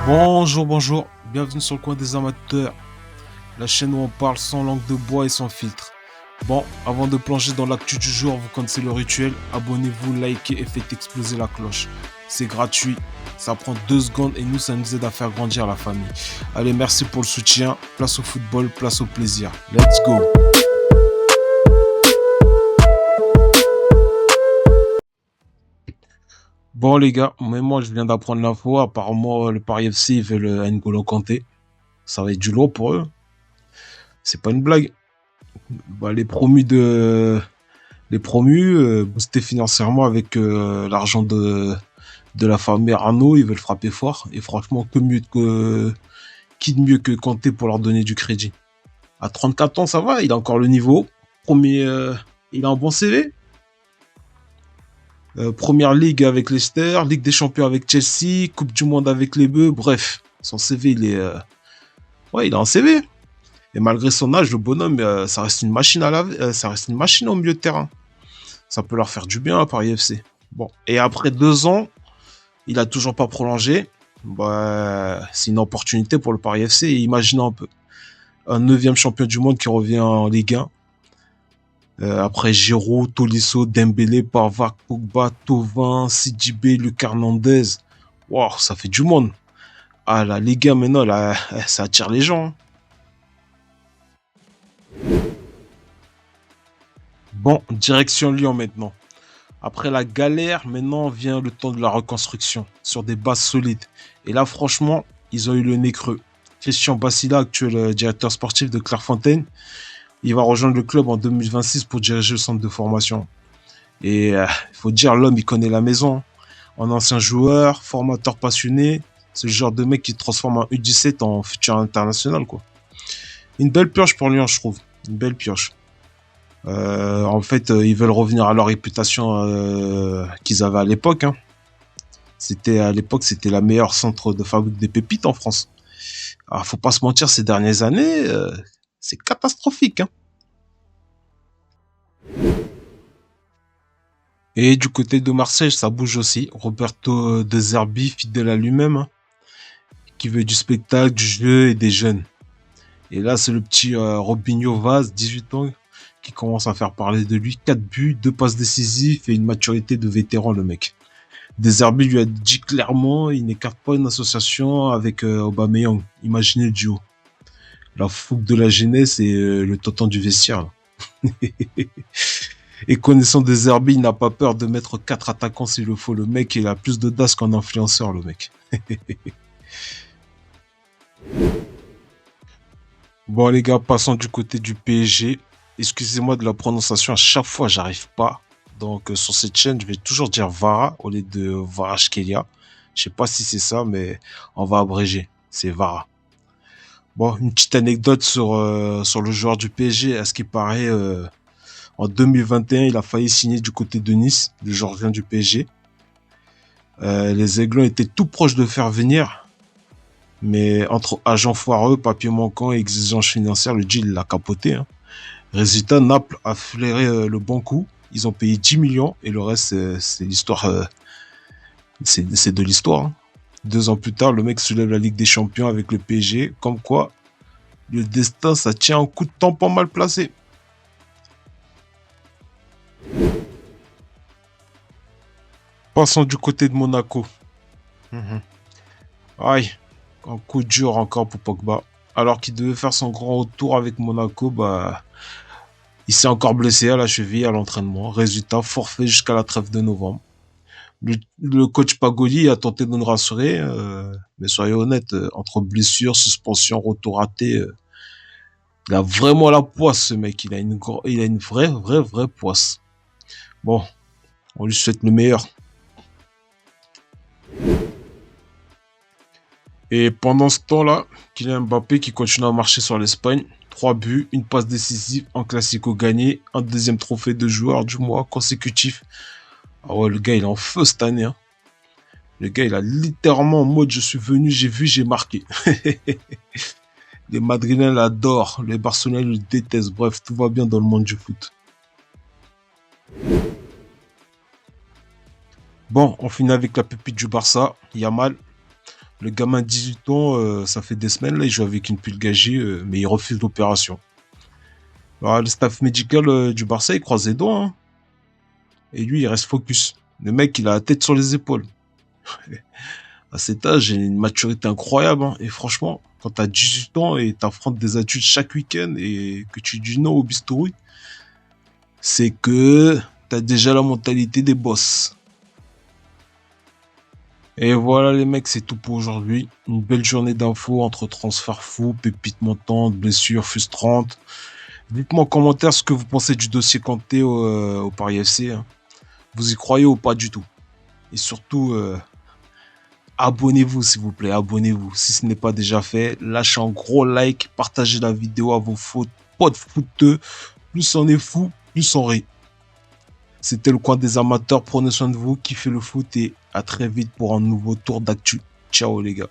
Bonjour, bonjour, bienvenue sur le coin des amateurs, la chaîne où on parle sans langue de bois et sans filtre. Bon, avant de plonger dans l'actu du jour, vous connaissez le rituel, abonnez-vous, likez et faites exploser la cloche. C'est gratuit, ça prend 2 secondes et nous, ça nous aide à faire grandir la famille. Allez, merci pour le soutien, place au football, place au plaisir. Let's go! Bon les gars, mais moi je viens d'apprendre l'info, apparemment le Paris FC ils veulent N'Golo Kanté. Ça va être du lourd pour eux, c'est pas une blague. Bah, les promus boostés financièrement avec l'argent de la famille Arnaud, ils veulent frapper fort. Et franchement, qui de mieux que Kanté pour leur donner du crédit. À 34 ans, ça va, il a encore le niveau. Il a un bon CV. Première Ligue avec Leicester, Ligue des Champions avec Chelsea, Coupe du Monde avec les Bleus. Bref, son CV, il a un CV. Et malgré son âge, le bonhomme, ça reste une machine ça reste une machine au milieu de terrain. Ça peut leur faire du bien à Paris FC. Bon, et après 2 ans, il a toujours pas prolongé. Bah, c'est une opportunité pour le Paris FC. Et imaginez un peu un 9e champion du monde qui revient en Ligue 1. Après Giroud, Tolisso, Dembélé, Pavard, Pogba, Thauvin, Sidibé, Luc Hernandez. Wow, ça fait du monde. Ah, la Ligue 1 maintenant, là, ça attire les gens. Bon, direction Lyon maintenant. Après la galère, maintenant vient le temps de la reconstruction sur des bases solides. Et là, franchement, ils ont eu le nez creux. Christian Bassila, actuel directeur sportif de Clairefontaine, il va rejoindre le club en 2026 pour diriger le centre de formation. Et il faut dire, l'homme, il connaît la maison. En ancien joueur, formateur passionné, c'est le genre de mec qui transforme un U17 en futur international, quoi. Une belle pioche pour Lyon, je trouve. Une belle pioche. En fait, ils veulent revenir à leur réputation qu'ils avaient à l'époque. Hein. À l'époque, c'était la meilleure centre de fabrique des pépites en France. Alors, faut pas se mentir, ces dernières années, c'est catastrophique. Hein. Et du côté de Marseille, ça bouge aussi. Roberto De Zerbi, fidèle à lui-même, hein, qui veut du spectacle, du jeu et des jeunes. Et là, c'est le petit Robinho Vaz, 18 ans, qui commence à faire parler de lui. 4 buts, 2 passes décisives et une maturité de vétéran, le mec. Deserbi lui a dit clairement, il n'écarte pas une association avec Aubameyang. Imaginez le duo. La fougue de la jeunesse et le tonton du vestiaire. Et connaissant Deserbi, il n'a pas peur de mettre 4 attaquants s'il le faut. Le mec, il a plus d'audace qu'un influenceur, le mec. Bon les gars, passons du côté du PSG. Excusez-moi de la prononciation, à chaque fois j'arrive pas. Donc sur cette chaîne, je vais toujours dire Vara au lieu de Varashkelia. Je sais pas si c'est ça, mais on va abréger. C'est Vara. Bon, une petite anecdote sur le joueur du PSG. À ce qui paraît, en 2021, il a failli signer du côté de Nice. Le joueur vient du PSG. Les Aiglons étaient tout proches de faire venir. Mais entre agents foireux, papiers manquants et exigences financières, le deal l'a capoté. Hein. Résultat, Naples a flairé le bon coup. Ils ont payé 10 millions et le reste, c'est l'histoire. C'est de l'histoire. Hein. 2 ans plus tard, le mec soulève la Ligue des Champions avec le PSG. Comme quoi, le destin, ça tient un coup de tampon mal placé. Passons du côté de Monaco. Mhm. Aïe, un coup dur encore pour Pogba. Alors qu'il devait faire son grand retour avec Monaco, bah, il s'est encore blessé à la cheville à l'entraînement. Résultat, forfait jusqu'à la trêve de novembre. Le coach Pagoli a tenté de nous rassurer, mais soyons honnêtes, entre blessures, suspension, retour raté, il a vraiment la poisse, ce mec. Il a une vraie poisse. Bon, on lui souhaite le meilleur. Et pendant ce temps-là, Kylian Mbappé qui continue à marcher sur l'Espagne. 3 buts, une passe décisive, un classico gagné, un deuxième trophée de joueur du mois consécutif. Ah ouais, le gars, il est en feu cette année. Hein. Le gars, il a littéralement en mode je suis venu, j'ai vu, j'ai marqué. Les Madrilènes l'adorent, les Barcelonais le détestent. Bref, tout va bien dans le monde du foot. Bon, on finit avec la pépite du Barça, Yamal. Le gamin de 18 ans, ça fait des semaines, là, il joue avec une pile gagée, mais il refuse l'opération. Alors, le staff médical du Barça, il croise les doigts, hein. Et lui, il reste focus. Le mec, il a la tête sur les épaules. À cet âge, il a une maturité incroyable, hein. Et franchement, quand t'as 18 ans et t'affrontes des adultes chaque week-end et que tu dis non au bistouri, c'est que t'as déjà la mentalité des boss. Et voilà les mecs, c'est tout pour aujourd'hui. Une belle journée d'infos entre transferts fous, pépites montantes, blessures frustrantes. Dites-moi en commentaire ce que vous pensez du dossier Kanté au Paris FC, hein. Vous y croyez ou pas du tout? Et surtout, abonnez-vous s'il vous plaît, abonnez-vous. Si ce n'est pas déjà fait, lâchez un gros like, partagez la vidéo à vos potes fouteux. Plus on est fou, plus on rit. C'était le coin des amateurs, prenez soin de vous, kiffez le foot et à très vite pour un nouveau tour d'actu. Ciao les gars.